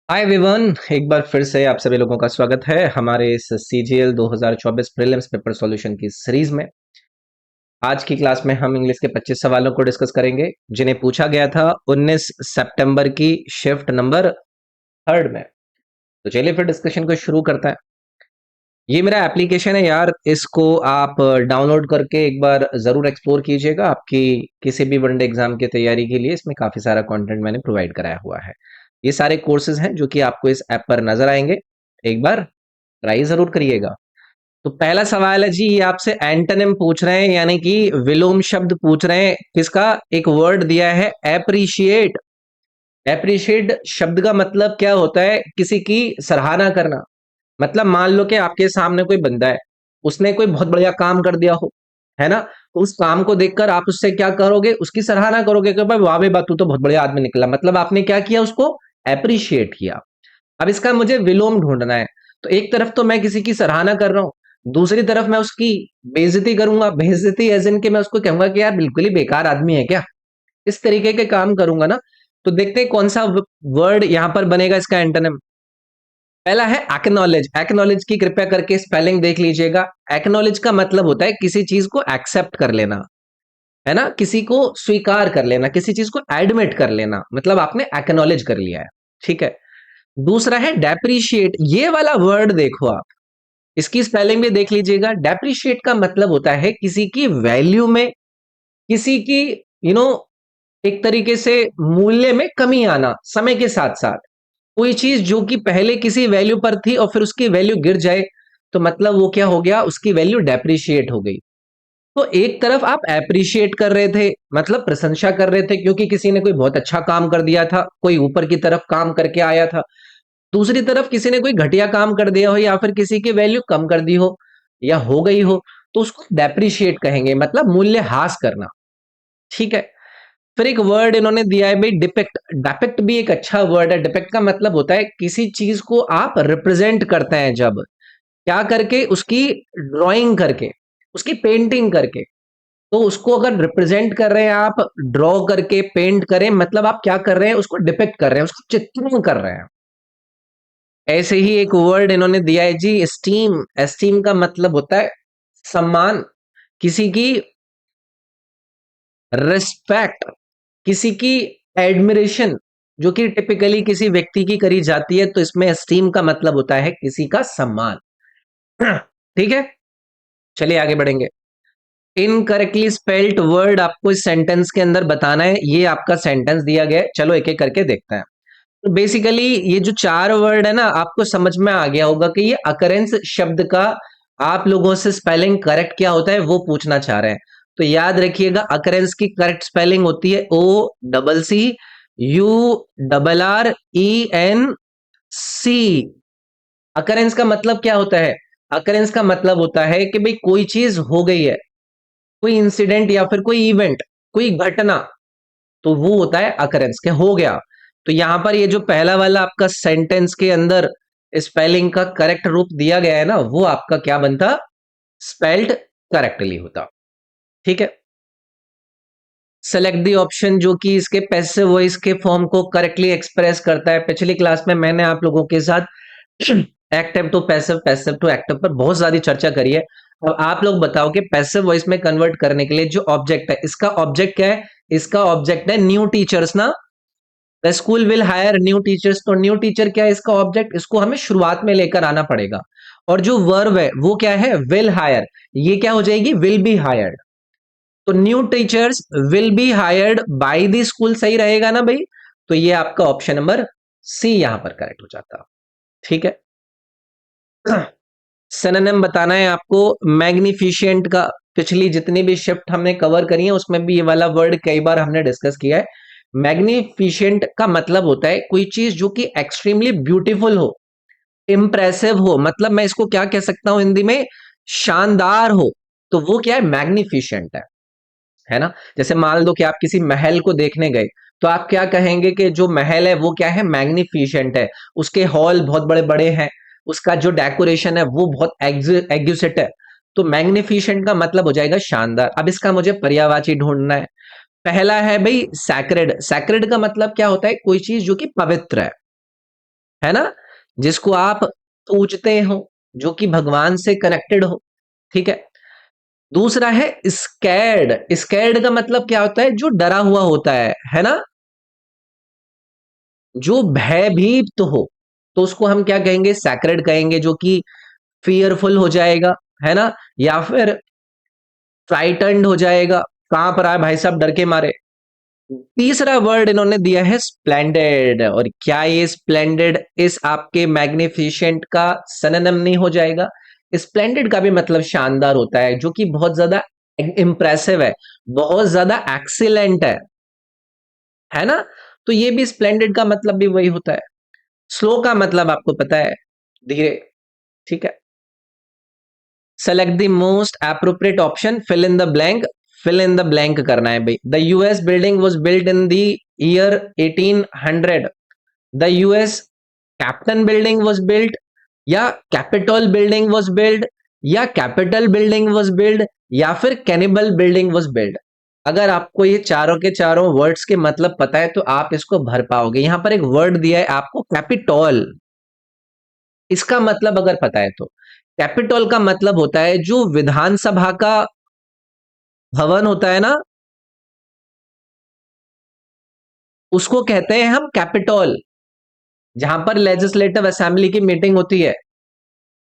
Hi everyone, एक बार फिर से आप सभी लोगों का स्वागत है हमारे इस सीजीएल 2024 प्रीलिम्स पेपर सॉल्यूशन की सीरीज में। आज की क्लास में हम इंग्लिश के 25 सवालों को डिस्कस करेंगे जिन्हें पूछा गया था 19 सितंबर की शिफ्ट नंबर थर्ड में। तो चलिए फिर डिस्कशन को शुरू करते हैं। ये मेरा एप्लीकेशन है यार, इसको आप डाउनलोड करके एक बार जरूर एक्सप्लोर कीजिएगा। आपकी किसी भी वनडे एग्जाम की तैयारी के लिए इसमें काफी सारा कंटेंट मैंने प्रोवाइड कराया हुआ है। ये सारे कोर्सेज हैं जो कि आपको इस ऐप पर नजर आएंगे। एक बार ट्राई जरूर करिएगा। तो पहला सवाल है जी, ये आपसे एंटोनिम पूछ रहे हैं, यानी कि विलोम शब्द पूछ रहे हैं। किसका? एक वर्ड दिया है एप्रिशिएट। एप्रिशिएट शब्द का मतलब क्या होता है? किसी की सराहना करना। मतलब मान लो कि आपके सामने कोई बंदा है, उसने कोई बहुत बढ़िया काम कर दिया हो, है ना? तो उस काम को देखकर आप उससे क्या करोगे? उसकी सराहना करोगे कि भाई वाह बे वाह, तू तो बहुत बढ़िया आदमी निकला। मतलब आपने क्या किया? उसको एप्रिशिएट किया। अब इसका मुझे विलोम ढूंढना है। तो एक तरफ तो मैं किसी की सराहना कर रहा हूं, दूसरी तरफ मैं उसकी बेइज्जती करूंगा। बेइज्जती एज इन के मैं उसको कहूंगा कि यार बिल्कुल ही बेकार आदमी है क्या। इस तरीके के काम करूंगा ना। तो देखते हैं कौन सा वर्ड यहां पर बनेगा इसका एंटोनिम। पहला है एक्नॉलेज। एक्नॉलेज की कृपया करके स्पेलिंग देख लीजिएगा। एक्नॉलेज का मतलब होता है किसी चीज को एक्सेप्ट कर लेना, है ना? किसी को स्वीकार कर लेना, किसी चीज को एडमिट कर लेना, मतलब आपने एक्नॉलेज कर लिया है। ठीक है। दूसरा है डेप्रिशिएट। ये वाला वर्ड देखो आप, इसकी स्पेलिंग भी देख लीजिएगा। डेप्रिशिएट का मतलब होता है किसी की वैल्यू में, किसी की यू नो एक तरीके से मूल्य में कमी आना समय के साथ साथ। कोई चीज जो कि पहले किसी वैल्यू पर थी और फिर उसकी वैल्यू गिर जाए, तो मतलब वो क्या हो गया? उसकी वैल्यू डेप्रिशिएट हो गई। तो एक तरफ आप एप्रिशिएट कर रहे थे, मतलब प्रशंसा कर रहे थे क्योंकि किसी ने कोई बहुत अच्छा काम कर दिया था, कोई ऊपर की तरफ काम करके आया था। दूसरी तरफ किसी ने कोई घटिया काम कर दिया हो या फिर किसी की वैल्यू कम कर दी हो या हो गई हो, तो उसको डेप्रिशिएट कहेंगे, मतलब मूल्यह्रास करना। ठीक है। फिर एक वर्ड इन्होंने दिया है भाई, डिपेक्ट। डिपेक्ट भी एक अच्छा वर्ड है। डिपेक्ट का मतलब होता है किसी चीज को आप रिप्रेजेंट करते हैं, जब क्या करके? उसकी ड्राइंग करके, उसकी पेंटिंग करके। तो उसको अगर रिप्रेजेंट कर रहे हैं आप, ड्रॉ करके पेंट करें, मतलब आप क्या कर रहे हैं? उसको डिपेक्ट कर रहे हैं, उसको चित्रण कर रहे हैं। ऐसे ही एक वर्ड इन्होंने दिया है जी, एस्टीम। एस्टीम का मतलब होता है सम्मान, किसी की रिस्पेक्ट, किसी की एडमिरेशन, जो कि टिपिकली किसी व्यक्ति की करी जाती है। तो इसमें एस्टीम का मतलब होता है किसी का सम्मान। ठीक है। चलिए आगे बढ़ेंगे। इनकरेक्टली स्पेल्ड वर्ड आपको इस सेंटेंस के अंदर बताना है। ये आपका सेंटेंस दिया गया है, चलो एक एक करके देखते हैं। तो बेसिकली ये जो चार वर्ड है ना, आपको समझ में आ गया होगा कि ये अकरेंस शब्द का आप लोगों से स्पेलिंग करेक्ट क्या होता है वो पूछना चाह रहे हैं। तो याद रखिएगा, अकरेंस की करेक्ट स्पेलिंग होती है OCCURRENC। अकरेंस का मतलब क्या होता है? अकरेंस का मतलब होता है कि भाई कोई चीज हो गई है, कोई इंसिडेंट या फिर कोई इवेंट, कोई घटना, तो वो होता है अकरेंस के हो गया। तो यहां पर ये जो पहला वाला आपका सेंटेंस के अंदर स्पेलिंग का करेक्ट रूप दिया गया है ना, वो आपका क्या बनता? स्पेल्ड करेक्टली होता। ठीक है। सेलेक्ट दी ऑप्शन जो कि इसके पैसिव वॉइस के फॉर्म को करेक्टली एक्सप्रेस करता है। पिछली क्लास में मैंने आप लोगों के साथ active to passive, passive to active पर बहुत सारी चर्चा करी है। अब आप लोग बताओ कि पैसिव वॉइस में कन्वर्ट करने के लिए जो ऑब्जेक्ट है, इसका ऑब्जेक्ट क्या है? इसका ऑब्जेक्ट है न्यू टीचर्स ना। The school will hire new teachers. तो न्यू टीचर क्या है इसका ऑब्जेक्ट? इसको हमें शुरुआत में लेकर आना पड़ेगा। और जो वर्ब है वो क्या है? Will hire. ये क्या हो जाएगी? Will be hired. तो new teachers will be hired by the school सही रहेगा ना भाई? तो ये आपका ऑप्शन नंबर सी यहां पर करेक्ट हो जाता। ठीक है। सिनोनिम बताना है आपको मैग्निफिशिएंट का। पिछली जितनी भी शिफ्ट हमने कवर करी है उसमें भी ये वाला वर्ड कई बार हमने डिस्कस किया है। मैग्निफिशिएंट का मतलब होता है कोई चीज जो कि एक्सट्रीमली ब्यूटीफुल हो, इंप्रेसिव हो। मतलब मैं इसको क्या कह सकता हूं हिंदी में? शानदार हो। तो वो क्या है? मैग्निफिशिएंट है ना? जैसे मान लो कि आप किसी महल को देखने गए, तो आप क्या कहेंगे कि जो महल है वो क्या है? मैग्निफिशिएंट है। उसके हॉल बहुत बड़े बड़े हैं, उसका जो डेकोरेशन है वो बहुत एग्जुसेट है। तो मैग्निफिशिएंट का मतलब हो जाएगा शानदार। अब इसका मुझे पर्यायवाची ढूंढना है। पहला है भाई सैक्रेड। सैक्रेड का मतलब क्या होता है? कोई चीज जो कि पवित्र है ना, जिसको आप पूजते हो, जो कि भगवान से कनेक्टेड हो, ठीक है। दूसरा है स्कैर्ड। स्कैर्ड का मतलब क्या होता है? जो डरा हुआ होता है ना, जो भयभीत हो, तो उसको हम क्या कहेंगे? सैक्रेड कहेंगे, जो कि फियरफुल हो जाएगा, है ना, या फिर फ्राइटन्ड हो जाएगा, कांप रहा है भाई साहब डर के मारे। तीसरा वर्ड इन्होंने दिया है स्प्लेंडेड, और क्या ये स्प्लेंडेड इस आपके मैग्निफिशेंट का सिनोनिम नहीं हो जाएगा? स्प्लेंडेड का भी मतलब शानदार होता है, जो कि बहुत ज्यादा इंप्रेसिव है, बहुत ज्यादा एक्सीलेंट है ना। तो ये भी स्प्लेंडेड का मतलब भी वही होता है। स्लो का मतलब आपको पता है, धीरे, ठीक है। Select the most appropriate option, fill in the blank. Fill in the blank करना है भाई। The US building was built in the year 1800। The US captain building was built, या कैपिटल बिल्डिंग वाज बिल्ट, या capital building was built, या फिर cannibal building was built. अगर आपको ये चारों के चारों वर्ड्स के मतलब पता है तो आप इसको भर पाओगे। यहां पर एक वर्ड दिया है आपको, कैपिटॉल। इसका मतलब अगर पता है तो, कैपिटॉल का मतलब होता है जो विधानसभा का भवन होता है ना, उसको कहते हैं हम कैपिटॉल, जहां पर लेजिस्लेटिव असेंबली की मीटिंग होती है।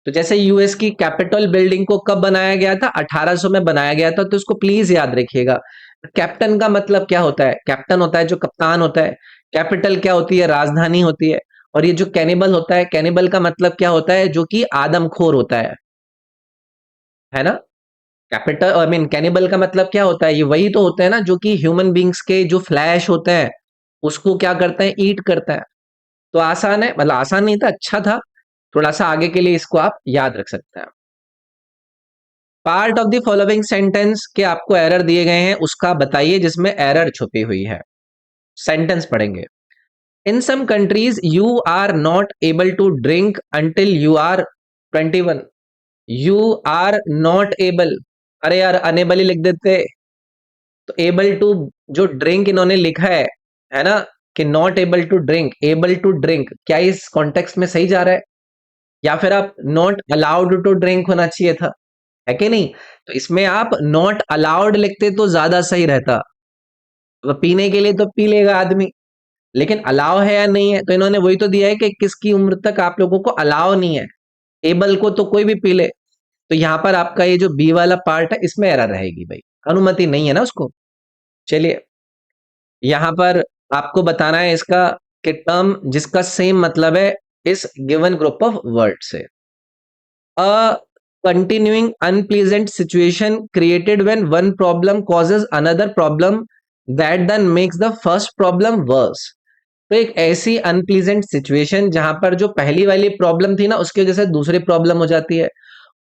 तो जैसे यूएस की कैपिटल बिल्डिंग को कब बनाया गया था? 1800 में बनाया गया था, तो इसको प्लीज याद रखिएगा। कैप्टन का मतलब क्या होता है? कैप्टन होता है जो कप्तान होता है। कैपिटल क्या होती है? राजधानी होती है। और ये जो कैनिबल होता है, कैनिबल का मतलब क्या होता है? जो कि आदमखोर होता है ना। कैपिटल आई मीन कैनिबल का मतलब क्या होता है? ये वही तो होता है ना, जो कि ह्यूमन बींग्स के जो फ्लैश होते हैं उसको क्या करते हैं? ईट करता है। तो आसान है, मतलब आसान नहीं था, अच्छा था। थोड़ा सा आगे के लिए इसको आप याद रख सकते हैं। Part of the following sentence के आपको एरर दिए गए हैं, उसका बताइए जिसमें एरर छुपी हुई है। सेंटेंस पढ़ेंगे। In some countries you are not able to drink until you are 21। You are not able, अरे यार अनेबल ही लिख देते। तो एबल टू, जो ड्रिंक इन्होंने लिखा है ना, कि not able to drink, able to drink, क्या इस कॉन्टेक्स्ट में सही जा रहा है? या फिर आप नॉट अलाउड टू ड्रिंक होना चाहिए था, है कि नहीं? तो इसमें आप नॉट अलाउड लिखते तो ज्यादा सही रहता। तो पीने के लिए तो पी लेगा आदमी, लेकिन अलाउ है या नहीं है? तो इन्होंने वही तो दिया है कि किसकी उम्र तक आप लोगों को अलाउ नहीं है। एबल को तो कोई भी पी ले। तो यहां पर आपका ये जो बी वाला पार्ट है, इसमें एरर रहेगी भाई, अनुमति नहीं है ना उसको। चलिए, यहां पर आपको बताना है इसका कि टर्म जिसका सेम मतलब है इस गिवन ग्रुप ऑफ वर्ड से। A continuing unpleasant situation created when one problem causes another problem that then makes the first problem worse। तो एक ऐसी अनप्लीजेंट सिचुएशन जहां पर जो पहली वाली प्रॉब्लम थी ना, उसकी वजह से दूसरी प्रॉब्लम हो जाती है,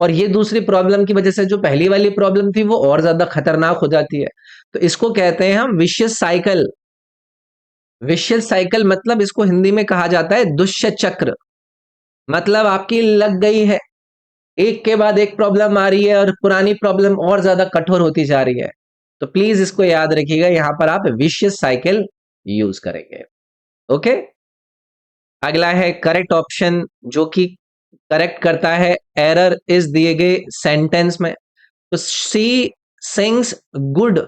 और ये दूसरी प्रॉब्लम की वजह से जो पहली वाली प्रॉब्लम थी वो और ज्यादा खतरनाक हो जाती है। तो इसको कहते हैं हम विशियस साइकिल। विशियस साइकिल मतलब इसको हिंदी में कहा जाता है दुष्य चक्र। मतलब आपकी लग गई है, एक के बाद एक प्रॉब्लम आ रही है और पुरानी प्रॉब्लम और ज्यादा कठोर होती जा रही है। तो प्लीज इसको याद रखिएगा, यहां पर आप विशियस साइकिल यूज करेंगे। ओके। अगला है करेक्ट ऑप्शन, जो कि करेक्ट करता है एरर इस दिए गए सेंटेंस में। तो सी सिंग्स गुड,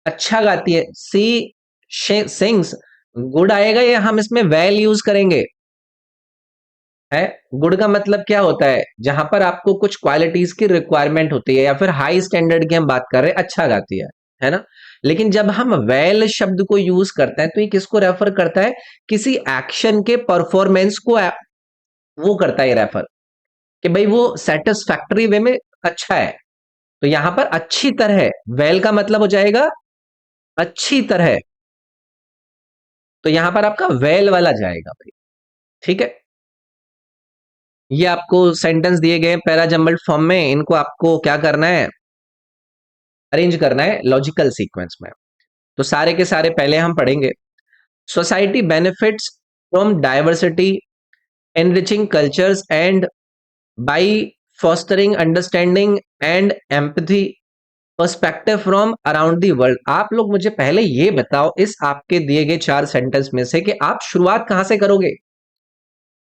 अच्छा गाती है। सी सिंग्स गुड आएगा, या हम इसमें वेल यूज करेंगे? है, गुड का मतलब क्या होता है? जहां पर आपको कुछ क्वालिटीज की रिक्वायरमेंट होती है, या फिर हाई स्टैंडर्ड की हम बात कर रहे हैं, अच्छा गाती है ना। लेकिन जब हम वेल शब्द को यूज करते हैं तो ये किसको रेफर करता है? किसी एक्शन के परफॉर्मेंस को वो करता है रेफर, कि भाई वो सेटिस्फैक्टरी वे में अच्छा है। तो यहां पर अच्छी तरह, वेल का मतलब हो जाएगा अच्छी तरह। तो यहां पर आपका वेल वाला जाएगा भाई, ठीक है। ये आपको सेंटेंस दिए गए पैरा जम्बल्ड फॉर्म में, इनको आपको क्या करना है? अरेंज करना है लॉजिकल सीक्वेंस में। तो सारे के सारे पहले हम पढ़ेंगे। Society benefits from diversity, enriching cultures and by fostering understanding and empathy perspective from around the world. आप लोग मुझे पहले ये बताओ, इस आपके दिए गए चार सेंटेंस में से कि आप शुरुआत कहां से करोगे?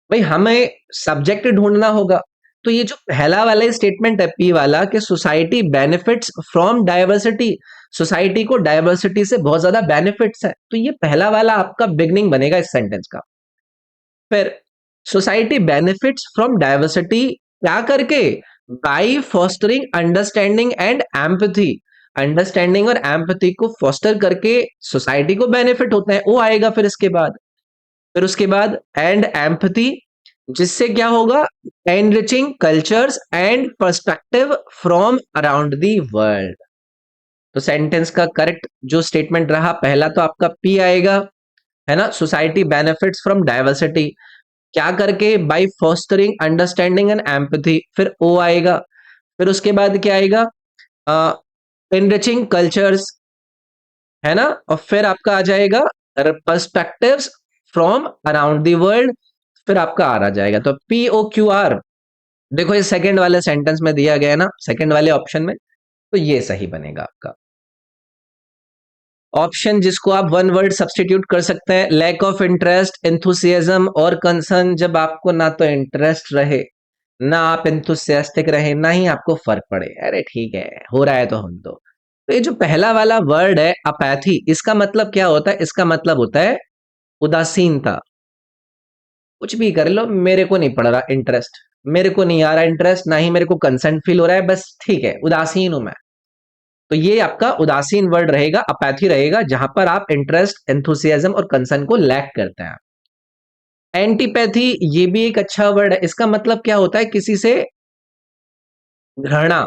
भाई हमें सब्जेक्ट ढूंढना होगा। तो ये जो पहला वाला स्टेटमेंट है पी वाला कि society benefits from diversity, society को डाइवर्सिटी से बहुत ज्यादा बेनिफिट्स है, तो ये पहला वाला आपका बिगनिंग बनेगा इस सेंटेंस का। फिर सोसाइटी बेनिफिट्स फ्रॉम डाइवर्सिटी क्या करके, by fostering understanding and empathy, understanding और एम्पैथी को फॉस्टर करके सोसाइटी को बेनिफिट होते हैं, वो आएगा फिर इसके बाद। फिर उसके बाद एंड एम्पैथी, जिससे क्या होगा, enriching cultures and perspective from around the world. तो सेंटेंस का करेक्ट जो स्टेटमेंट रहा पहला तो आपका पी आएगा, है ना, सोसाइटी बेनिफिट्स फ्रॉम डाइवर्सिटी क्या करके, by fostering understanding and empathy, फिर ओ आएगा। फिर उसके बाद क्या आएगा, एनरिचिंग कल्चर्स, है ना, और फिर आपका आ जाएगा perspectives from around the world, फिर आपका आर आ जाएगा। तो पी ओ क्यू आर, देखो ये सेकंड वाले सेंटेंस में दिया गया है ना, सेकंड वाले ऑप्शन में, तो ये सही बनेगा आपका ऑप्शन, जिसको आप वन वर्ड सब्सटीट्यूट कर सकते हैं, लैक ऑफ इंटरेस्ट, एंथुसियाज्म और कंसर्न। जब आपको ना तो इंटरेस्ट रहे, ना आप एंथुसियास्टिक रहे, ना ही आपको फर्क पड़े, अरे ठीक है हो रहा है तो हम तो ये जो पहला वाला वर्ड है अपैथी, इसका मतलब क्या होता है, इसका मतलब होता है उदासीनता। कुछ भी कर लो, मेरे को नहीं पड़ रहा इंटरेस्ट, मेरे को नहीं आ रहा इंटरेस्ट, ना ही मेरे को कंसर्न फील हो रहा है, बस ठीक है उदासीन हूं मैं। तो ये आपका उदासीन वर्ड रहेगा, अपैथी रहेगा, जहां पर आप इंटरेस्ट एंथुसियाज्म और कंसर्न को लैक करते हैं। एंटीपैथी, ये भी एक अच्छा वर्ड है, इसका मतलब क्या होता है, किसी से घृणा,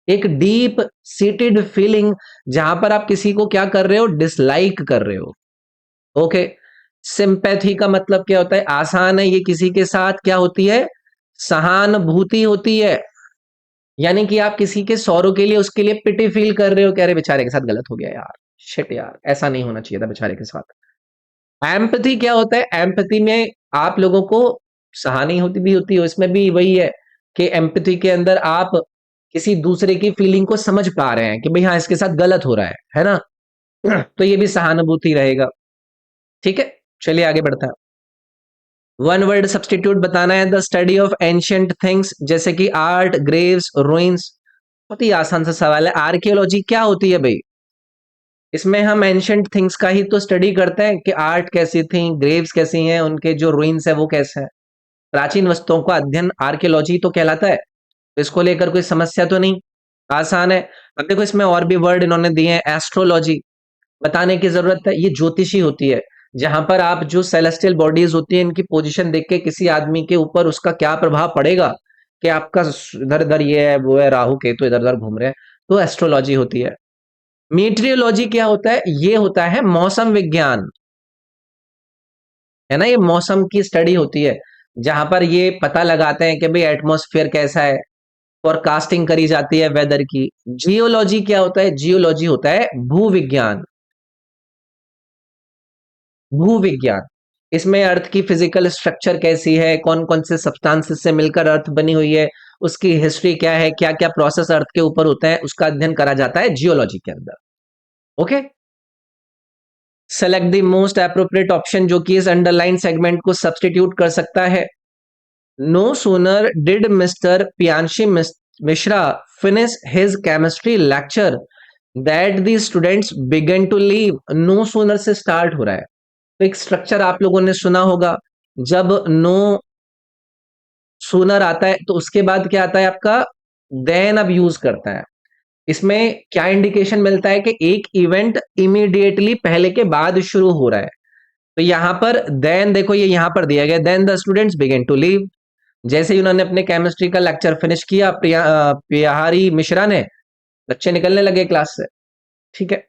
एक डीप सीटेड फीलिंग, जहां पर आप किसी को क्या कर रहे हो, डिसलाइक कर रहे हो। ओके। सिंपैथी का मतलब क्या होता है, आसान है, ये किसी के साथ क्या होती है, सहानुभूति होती है, यानी कि आप किसी के सौरों के लिए उसके लिए पिटी फील कर रहे हो, कह रहे बेचारे के साथ गलत हो गया यार, शिट यार ऐसा नहीं होना चाहिए था बेचारे के साथ। एम्पैथी क्या होता है, एम्पैथी में आप लोगों को सहानुभूति भी होती है, इसमें भी वही है कि एम्पैथी के अंदर आप किसी दूसरे की फीलिंग को समझ पा रहे हैं कि भाई हाँ इसके साथ गलत हो रहा है ना। तो ये भी सहानुभूति रहेगा। ठीक है, चलिए आगे बढ़ता है। वन वर्ड सब्सटीट्यूट बताना है, the study of ancient things, जैसे कि आर्ट, ग्रेव्स, रूइंस। बहुत ही आसान सा सवाल है, आर्कियोलॉजी क्या होती है भाई, इसमें हम एंशियंट थिंग्स का ही तो स्टडी करते हैं कि आर्ट कैसी थी, ग्रेव्स कैसी हैं, उनके जो रूइंस है वो कैसे हैं। प्राचीन वस्तुओं का अध्ययन आर्कियोलॉजी तो कहलाता है, तो इसको लेकर कोई समस्या तो नहीं, आसान है। अब देखो इसमें और भी वर्ड इन्होंने दिए हैं, एस्ट्रोलॉजी बताने की जरूरत है, ये ज्योतिषी होती है, जहां पर आप जो सेलेस्टियल बॉडीज होती है इनकी पोजीशन देख के किसी आदमी के ऊपर उसका क्या प्रभाव पड़ेगा, कि आपका इधर इधर ये है वो है, राहु केतु इधर उधर घूम रहे हैं, तो एस्ट्रोलॉजी होती है। मीटरियोलॉजी क्या होता है, ये होता है मौसम विज्ञान, है ना, ये मौसम की स्टडी होती है, जहां पर ये पता लगाते हैं कि भाई एटमॉस्फेयर कैसा है, फोरकास्टिंग करी जाती है वेदर की। जियोलॉजी क्या होता है, जियोलॉजी होता है भूविज्ञान, भूविज्ञान, इसमें अर्थ की फिजिकल स्ट्रक्चर कैसी है, कौन कौन से सब्सटेंसेस से मिलकर अर्थ बनी हुई है, उसकी हिस्ट्री क्या है, क्या क्या प्रोसेस अर्थ के ऊपर होता है, उसका अध्ययन करा जाता है जियोलॉजी के अंदर। Okay. Select the most appropriate option, जो कि इस अंडरलाइन सेगमेंट को सब्सटीट्यूट कर सकता है। No sooner did mister Piyanshi Mishra finish his chemistry lecture that the students began to leave, no sooner से स्टार्ट हो रहा है, तो एक स्ट्रक्चर आप लोगों ने सुना होगा, जब नो सूनर आता है तो उसके बाद क्या आता है आपका, देन अब यूज करता है। इसमें क्या इंडिकेशन मिलता है कि एक इवेंट इमीडिएटली पहले के बाद शुरू हो रहा है, तो यहां पर देन देखो, ये यहां पर दिया गया, then the students begin to leave, जैसे ही उन्होंने अपने केमिस्ट्री का लेक्चर फिनिश किया पियाहारी मिश्रा ने, बच्चे निकलने लगे क्लास से। ठीक है।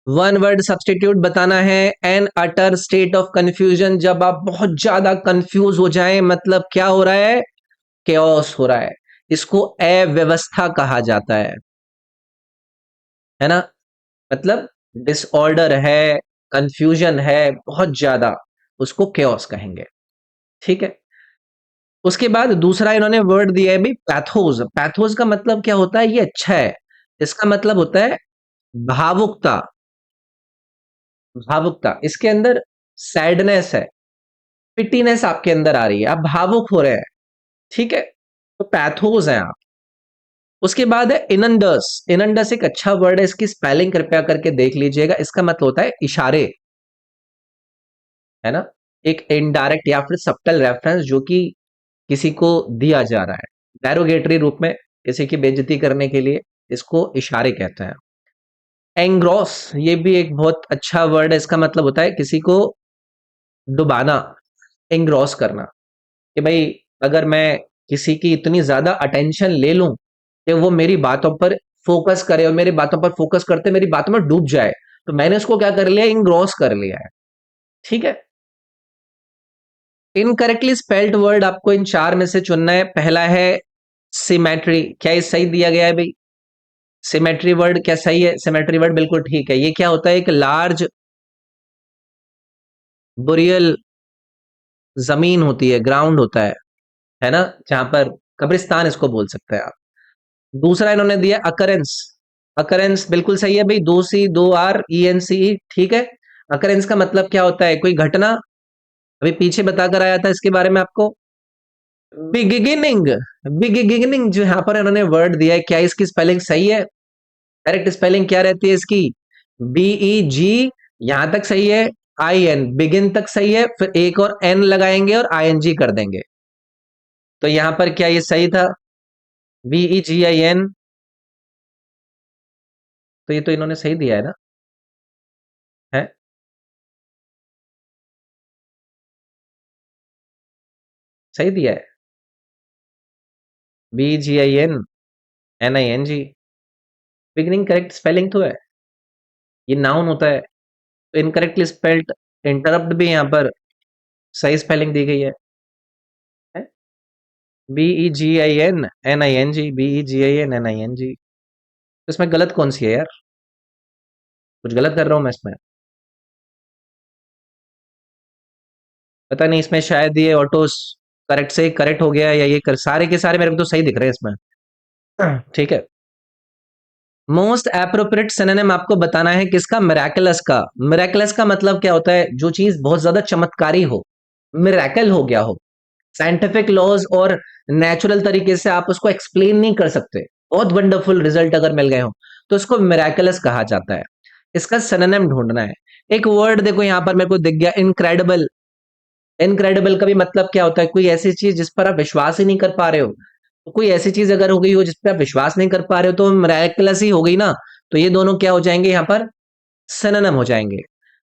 वन वर्ड सब्सटीट्यूट बताना है, N utter state of confusion, जब आप बहुत ज्यादा कंफ्यूज हो जाएं, मतलब क्या हो रहा है, केओस हो रहा है, इसको अव्यवस्था कहा जाता है ना, मतलब डिसऑर्डर है, कंफ्यूजन है बहुत ज्यादा, उसको केओस कहेंगे। ठीक है। उसके बाद दूसरा इन्होंने वर्ड दिया है भी पैथोज, पैथोज का मतलब क्या होता है, ये अच्छा है, इसका मतलब होता है भावुकता, भावुकता इसके अंदर सैडनेस है, पिटीनेस आपके अंदर आ रही है, आप भावुक हो रहे हैं, ठीक है, तो पैथोस हैं आप। उसके बाद है इनंडस। इनंडस एक अच्छा वर्ड है, इसकी स्पेलिंग कृपया करके देख लीजिएगा। इसका मतलब होता है इशारे, है ना, एक इनडायरेक्ट या फिर सब्टल रेफरेंस जो कि किसी को दिया जा रहा है डेरोगेटरी रूप में, किसी की बेइज्जती करने के लिए, इसको इशारे कहते हैं। एंग्रॉस, ये भी एक बहुत अच्छा वर्ड है, इसका मतलब होता है किसी को डुबाना, एंग्रॉस करना, कि भाई अगर मैं किसी की इतनी ज्यादा अटेंशन ले लूं कि वो मेरी बातों पर फोकस करे और मेरी बातों पर फोकस करते मेरी बातों में डूब जाए, तो मैंने उसको क्या कर लिया, इंग्रॉस कर लिया है, ठीक है। इनकरेक्टली स्पेल्ड वर्ड आपको इन चार में से चुनना है। पहला है सिमेट्री, क्या ये सही दिया गया है भाई? सिमेट्री वर्ड क्या सही है? सिमेट्री वर्ड बिल्कुल ठीक है। ये क्या होता है? एक लार्ज बुरियल जमीन होती है, ग्राउंड होता है ना, जहां पर कब्रिस्तान इसको बोल सकते हैं आप। दूसरा इन्होंने दिया अकरेंस। अकरेंस बिल्कुल सही है भाई, 2 C 2 R E N C E, ठीक है। अकरेंस का मतलब क्या होता है? कोई घटना। अभी पीछे बताकर आया था इसके बारे में आपको। बिगिनिंग, बिगिनिंग जो यहाँ पर इन्होंने वर्ड दिया है, क्या इसकी स्पेलिंग सही है? करेक्ट स्पेलिंग क्या रहती है इसकी? BEG, यहां तक सही है। IN, बिगिन तक सही है, फिर एक और N लगाएंगे और ING कर देंगे। तो यहां पर क्या ये सही था? BEGIN, तो ये तो इन्होंने सही दिया है ना? है, सही दिया है। BEGIN NING, beginning correct spelling तो है। ये नाउन होता है, तो इनकरेक्टली स्पेल्ड इंटरप्ट भी यहाँ पर सही स्पेलिंग दी गई है। BEGIN NING, इसमें गलत कौन सी है यार? कुछ गलत कर रहा हूं मैं इसमें? पता नहीं, इसमें शायद ये ऑटो करेक्ट से करेक्ट हो गया, या ये सारे के सारे मेरे को तो सही दिख रहे हैं इसमें। ठीक है। मोस्ट एप्रोप्रिएट सिनोनिम आपको बताना है किसका? मिराकुलस का। मिराकुलस का मतलब क्या होता है? जो चीज बहुत ज्यादा चमत्कारी हो, मिराकल हो गया हो, साइंटिफिक लॉज और नेचुरल तरीके से आप उसको एक्सप्लेन नहीं कर सकते, बहुत वंडरफुल रिजल्ट अगर मिल गए हो, तो उसको मिराकुलस कहा जाता है। इसका सिनोनिम ढूंढना है। एक वर्ड देखो यहां पर मेरे को दिख गया, इनक्रेडिबल। इनक्रेडिबल का भी मतलब क्या होता है? कोई ऐसी चीज जिस पर आप विश्वास ही नहीं कर पा रहे हो। तो कोई ऐसी चीज अगर हो गई हो जिस पर आप विश्वास नहीं कर पा रहे हो, तो मिराकुलस ही हो गई ना। तो ये दोनों क्या हो जाएंगे यहाँ पर? सिनोनिम हो जाएंगे।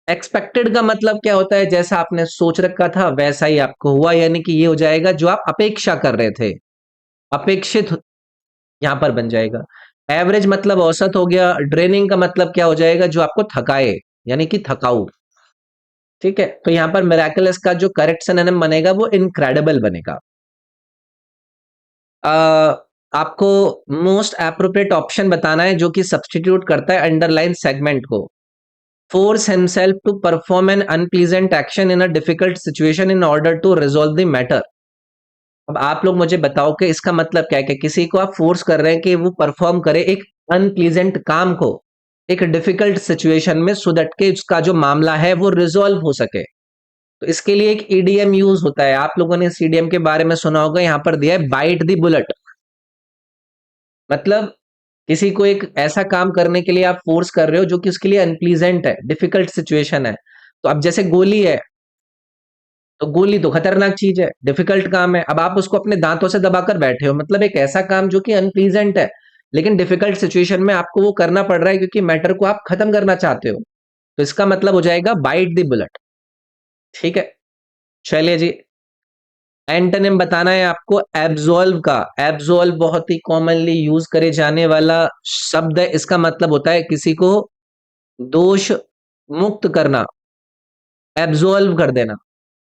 एक्सपेक्टेड का मतलब क्या होता है? जैसा आपने सोच रखा था वैसा ही आपको हुआ, यानी कि ये हो जाएगा जो आप अपेक्षा कर रहे थे, अपेक्षित यहां पर बन जाएगा। एवरेज मतलब औसत हो गया। ड्रेनिंग का मतलब क्या हो जाएगा? जो आपको थकाए, यानी कि थकाऊ, ठीक है। तो यहां पर मिराकुलस का जो करेक्ट सिनोनिम बनेगा वो इनक्रेडिबल बनेगा। आपको मोस्ट एप्रोप्रिएट ऑप्शन बताना है जो कि सब्सटीट्यूट करता है अंडरलाइन सेगमेंट को। Force himself to perform an unpleasant action in a difficult situation in order to resolve the matter. अब आप लोग मुझे बताओ कि इसका मतलब क्या है? कि किसी को आप फोर्स कर रहे हैं कि वो परफॉर्म करे एक अनप्लीजेंट काम को एक डिफिकल्ट सिचुएशन में, सो दैट के उसका जो मामला है वो रिजॉल्व हो सके। तो इसके लिए एक ईडीएम यूज होता है, आप लोगों ने सीडीएम के बारे में सुना होगा, यहां पर दिया है बाइट द बुलेट। मतलब किसी को एक ऐसा काम करने के लिए आप फोर्स कर रहे हो जो कि उसके लिए अनप्लीजेंट है, डिफिकल्ट सिचुएशन है। तो अब जैसे गोली है, तो गोली तो खतरनाक चीज है, डिफिकल्ट काम है, अब आप उसको अपने दांतों से दबाकर बैठे हो, मतलब एक ऐसा काम जो कि अनप्लीजेंट है, लेकिन डिफिकल्ट सिचुएशन में आपको वो करना पड़ रहा है क्योंकि मैटर को आप खत्म करना चाहते हो। तो इसका मतलब हो जाएगा बाइट द बुलेट, ठीक है। चलिए जी, एंटोनिम बताना है आपको एब्सॉल्व का। एब्सॉल्व बहुत ही कॉमनली यूज करे जाने वाला शब्द है, इसका मतलब होता है किसी को दोष मुक्त करना, एब्सॉल्व कर देना।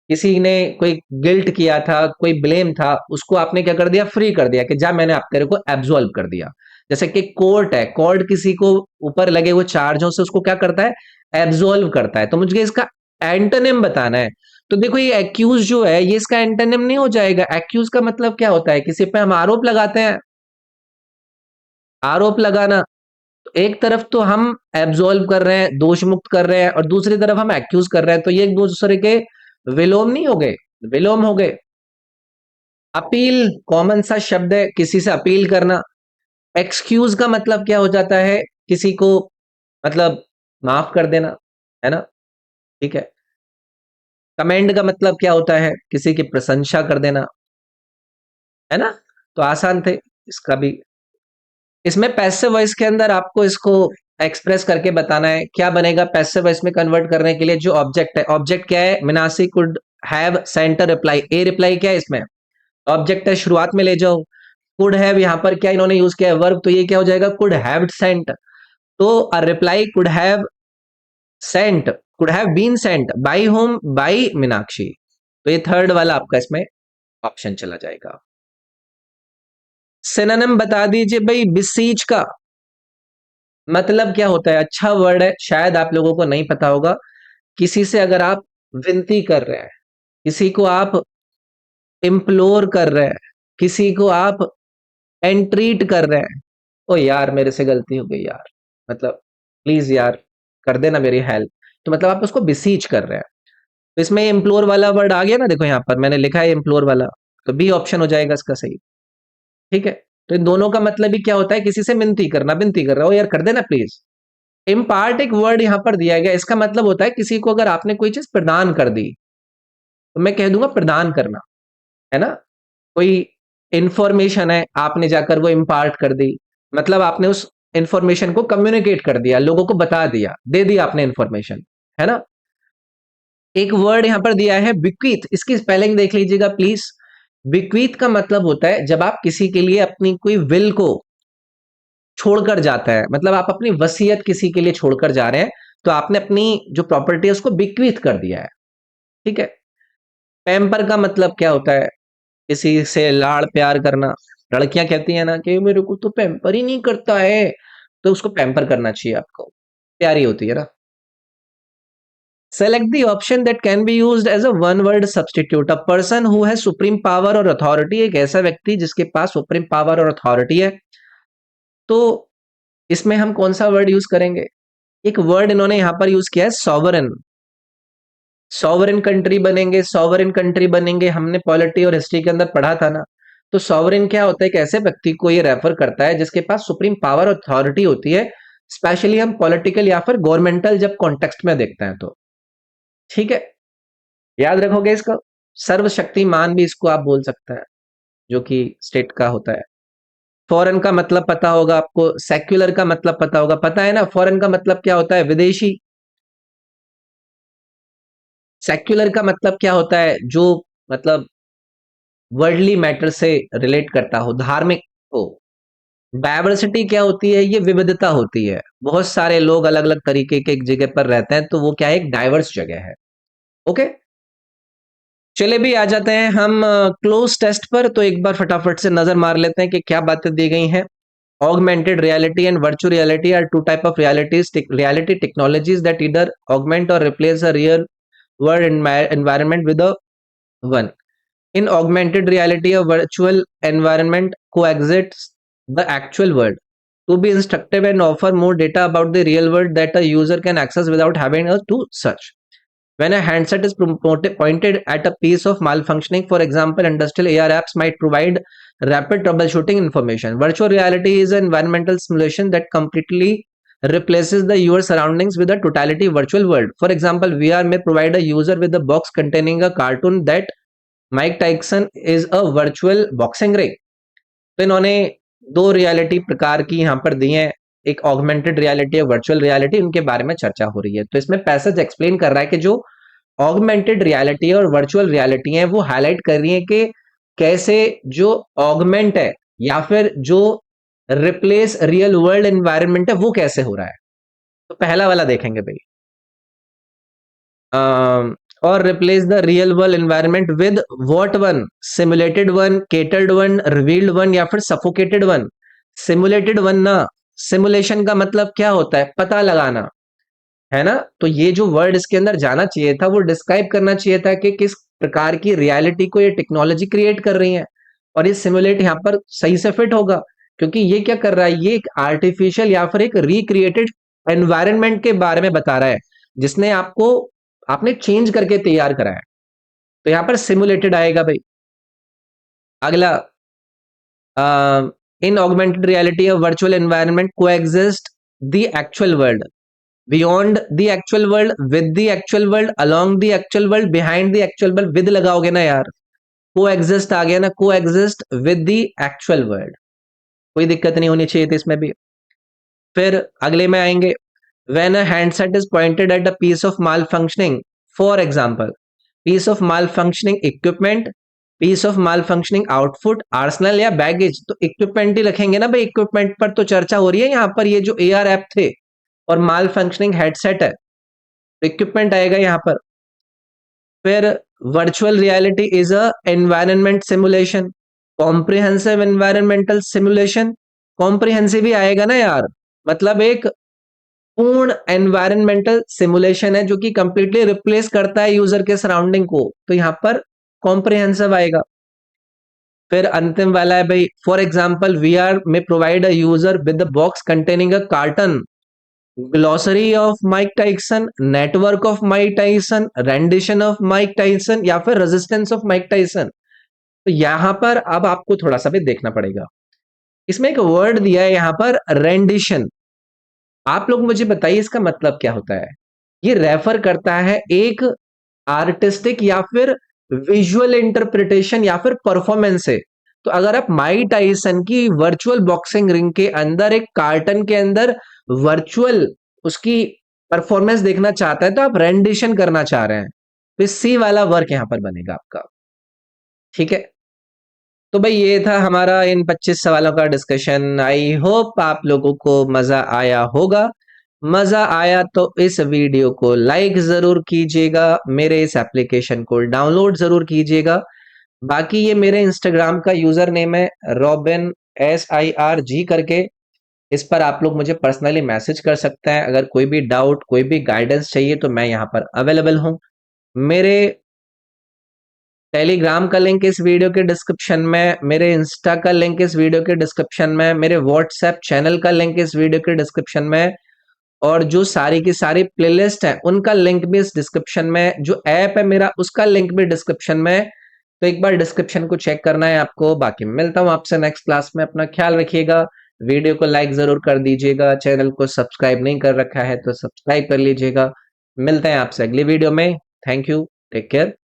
किसी ने कोई गिल्ट किया था, कोई ब्लेम था, उसको आपने क्या कर दिया? फ्री कर दिया, कि जा मैंने आप तेरे को एब्सॉल्व कर दिया। जैसे कि कोर्ट है, कोर्ट किसी को ऊपर लगे हुए चार्जों से उसको क्या करता है? एब्सॉल्व करता है। तो मुझे इसका एंटोनिम बताना है। तो देखो ये एक्यूज जो है ये इसका एंटोनिम नहीं हो जाएगा। एक्यूज का मतलब क्या होता है? किसी पे हम आरोप लगाते हैं, आरोप लगाना। तो एक तरफ तो हम एब्सॉल्व कर रहे हैं, दोष मुक्त कर रहे हैं, और दूसरी तरफ हम एक्यूज कर रहे हैं, तो ये एक दूसरे के विलोम नहीं हो गए। विलोम हो गए। अपील कॉमन सा शब्द है, किसी से अपील करना। एक्सक्यूज का मतलब क्या हो जाता है, किसी को मतलब माफ कर देना, है ना? ठीक है। कमेंड का मतलब क्या होता है, किसी की प्रशंसा कर देना, है ना? तो आसान थे इसका भी। इसमें पैसिव वॉइस के अंदर आपको इसको एक्सप्रेस करके बताना है। क्या बनेगा पैसिव वॉइस में कन्वर्ट करने के लिए? जो ऑब्जेक्ट है, ऑब्जेक्ट क्या है? Meenakshi could have sent a reply. A reply क्या है इसमें? ऑब्जेक्ट है, शुरुआत में ले जाओ। कुड हैव यहां पर क्या इन्होंने यूज किया है? वर्ब, तो ये क्या हो जाएगा? Could have sent. तो a reply could have sent, could have been sent by home? By Meenakshi. तो ये थर्ड वाला आपका इसमें ऑप्शन चला जाएगा। सिनोनिम बता दीजिए भाई, बिसीज का मतलब क्या होता है? अच्छा वर्ड है, शायद आप लोगों को नहीं पता होगा। किसी से अगर आप विनती कर रहे हैं, किसी को आप इम्प्लोर कर रहे हैं, किसी को आप एंट्रीट कर रहे हैं, ओ यार मेरे से गलती हो गई यार, मतलब प्लीज यार कर देना मेरी हेल्प, तो मतलब आप उसको बिसीच कर रहे हैं। तो इसमें इम्प्लोर वाला वर्ड आ गया ना, देखो यहाँ पर मैंने लिखा है इम्प्लोर वाला, तो बी ऑप्शन हो जाएगा इसका सही। ठीक है। तो इन दोनों का मतलब ही क्या होता है? किसी से विनती करना, विनती कर रहा हो यार कर देना प्लीज। इम्पार्ट एक वर्ड यहां पर दिया गया, इसका मतलब होता है किसी को अगर आपने कोई चीज प्रदान कर दी, तो मैं कह दूंगा प्रदान करना, है ना? कोई इंफॉर्मेशन है, आपने जाकर वो इम्पार्ट कर दी, मतलब आपने उस इंफॉर्मेशन को कम्युनिकेट कर दिया, लोगों को बता दिया, दे दी आपने इंफॉर्मेशन, है ना? एक वर्ड यहां पर दिया है बिक्वीथ, इसकी स्पेलिंग देख लीजिएगा प्लीज। बिक्वीथ का मतलब होता है जब आप किसी के लिए अपनी कोई विल को छोड़कर जाता है, मतलब आप अपनी वसीयत किसी के लिए छोड़कर जा रहे हैं, तो आपने अपनी जो प्रॉपर्टी है उसको बिक्वीथ कर दिया है। ठीक है। पैम्पर का मतलब क्या होता है? किसी से लाड़ प्यार करना। लड़कियां कहती है ना कि मेरे को तो पैम्पर ही नहीं करता है, तो उसको पैम्पर करना चाहिए आपको, प्यारी होती है ना। Select the option that can be used as a one word substitute. A person who has supreme power और अथॉरिटी, एक ऐसा व्यक्ति जिसके पास सुप्रीम पावर और अथॉरिटी है। तो इसमें हम कौन सा वर्ड यूज करेंगे? एक वर्ड इन्होंने यहां पर यूज किया है सॉवरेन। सॉवरेन कंट्री बनेंगे, सॉवरेन कंट्री बनेंगे, हमने पॉलिटी और हिस्ट्री के अंदर पढ़ा था ना। तो सॉवरेन क्या होता है? एक ऐसे व्यक्ति को ये रेफर करता है जिसके पास सुप्रीम पावर और अथॉरिटी होती है, स्पेशली हम पॉलिटिकल या फिर गवर्नमेंटल जब कॉन्टेक्स्ट में देखते हैं तो। ठीक है। याद रखोगे इसको। सर्वशक्तिमान भी इसको आप बोल सकते हैं, जो कि स्टेट का होता है। फॉरेन का मतलब पता होगा आपको, सेक्युलर का मतलब पता होगा, पता है ना फॉरेन का मतलब क्या होता है? विदेशी। सेक्युलर का मतलब क्या होता है? जो मतलब वर्ल्डली मैटर से रिलेट करता हो, धार्मिक हो। डायवर्सिटी क्या होती है? ये विविधता होती है, बहुत सारे लोग अलग अलग तरीके के एक जगह पर रहते हैं, तो वो क्या है? एक डाइवर्स जगह है। ओके। चले भी आ जाते हैं हम क्लोज टेस्ट पर, तो एक बार फटाफट से नजर मार लेते हैं कि क्या बातें दी गई हैं। Augmented reality and virtual reality are two type of reality technologies that either augment or replace a real world environment with a one. In augmented reality, a virtual environment coexists the actual world to be instructive and offer more data about the real world that a user can access without having to search. When a handset is pointed at a piece of malfunctioning, for example, industrial AR apps might provide rapid troubleshooting information. Virtual reality is an environmental simulation that completely replaces the user surroundings with a totality virtual world. For example, VR may provide a user with a box containing a cartoon that Mike Tyson is a virtual boxing ring. तो इन्होंने दो reality प्रकार की यहाँ पर दी है, एक augmented reality और वर्चुअल रियलिटी, उनके बारे में चर्चा हो रही है। तो इसमें पैसेज एक्सप्लेन कर रहा है कि जो ऑगमेंटेड रियलिटी और वर्चुअल रियलिटी है वो हाईलाइट कर रही है कि कैसे जो ऑगमेंट है या फिर जो रिप्लेस रियल वर्ल्ड एनवायरनमेंट है वो कैसे हो रहा है। तो पहला वाला देखेंगे भाई, और replace the real world environment with what one? Simulated one, catered one, revealed one या फिर सफोकेटेड वन? सिमुलेटेड वन ना। सिमुलेशन का मतलब क्या होता है? पता लगाना, है ना? तो ये जो वर्ड इसके अंदर जाना चाहिए था वो डिस्क्राइब करना चाहिए था कि किस प्रकार की रियलिटी को ये टेक्नोलॉजी क्रिएट कर रही है। और ये सिमुलेट यहाँ पर सही से फिट होगा, क्योंकि ये क्या कर रहा है? ये एक आर्टिफिशियल या फिर एक रिक्रिएटेड एनवायरनमेंट के बारे में बता रहा है, जिसने आपको आपने चेंज करके तैयार करा है। तो यहां पर सिमुलेटेड आएगा भाई। अगला, in augmented reality a virtual environment coexist the actual world, beyond the actual world, with the actual world, along the actual world, behind the actual world. With लगाओगे ना यार, को एग्जिस्ट आ गया ना, coexist with the actual world, कोई दिक्कत नहीं होनी चाहिए थी इसमें भी। फिर अगले में आएंगे, when a handset is pointed at a piece of malfunctioning, for example piece of malfunctioning equipment, piece of malfunctioning output, arsenal या baggage, तो equipment ही रखेंगे ना भाई, equipment पर तो चर्चा हो रही है यहाँ पर। ये जो AR ऐप थे और माल फंक्शनिंग हेडसेट है, तो इक्विपमेंट आएगा यहाँ पर। फिर virtual reality is a environment simulation, comprehensive environmental simulation, comprehensive ही आएगा ना यार, मतलब एक पूर्ण एनवायरमेंटल सिमुलेशन है जो कि कंप्लीटली रिप्लेस करता है यूजर के सराउंडिंग को, तो यहां पर कॉम्प्रिहेंसिव आएगा। फिर अंतिम वाला है भाई, फॉर एग्जाम्पल वीआर में provide a user with the box containing a carton, glossary of Mike Tyson, network of Mike Tyson, rendition of Mike Tyson, या फिर रेजिस्टेंस ऑफ माइक टाइसन। तो यहां पर अब आपको थोड़ा सा भी देखना पड़ेगा, इसमें एक वर्ड दिया है यहां पर रेंडिशन। आप लोग मुझे बताइए इसका मतलब क्या होता है। ये रेफर करता है एक आर्टिस्टिक या फिर विजुअल इंटरप्रिटेशन या फिर परफॉर्मेंस से। तो अगर आप माइक टाइसन की वर्चुअल बॉक्सिंग रिंग के अंदर एक कार्टन के अंदर वर्चुअल उसकी परफॉर्मेंस देखना चाहता है, तो आप रेंडिशन करना चाह रहे हैं, तो सी वाला वर्क यहां पर बनेगा आपका। ठीक है, तो भाई ये था हमारा इन 25 सवालों का डिस्कशन। आई होप आप लोगों को मजा आया होगा। मजा आया तो इस वीडियो को लाइक जरूर कीजिएगा, मेरे इस एप्लीकेशन को डाउनलोड जरूर कीजिएगा। बाकी ये मेरे इंस्टाग्राम का यूजर नेम है रॉबिन SIRG करके, इस पर आप लोग मुझे पर्सनली मैसेज कर सकते हैं। अगर कोई भी डाउट, कोई भी गाइडेंस चाहिए तो मैं यहाँ पर अवेलेबल हूँ। मेरे टेलीग्राम का लिंक इस वीडियो के डिस्क्रिप्शन में, मेरे इंस्टा का लिंक इस वीडियो के डिस्क्रिप्शन में, मेरे व्हाट्सएप चैनल का लिंक इस वीडियो के डिस्क्रिप्शन में, और जो सारी की सारी प्लेलिस्ट है उनका लिंक भी इस डिस्क्रिप्शन में, जो ऐप है मेरा उसका लिंक भी डिस्क्रिप्शन में। तो एक बार डिस्क्रिप्शन को चेक करना है आपको। बाकी मिलता हूं आपसे नेक्स्ट क्लास में, अपना ख्याल रखिएगा। वीडियो को लाइक जरूर कर दीजिएगा, चैनल को सब्सक्राइब नहीं कर रखा है तो सब्सक्राइब कर लीजिएगा। मिलते हैं आपसे अगली वीडियो में। Thank you, take care.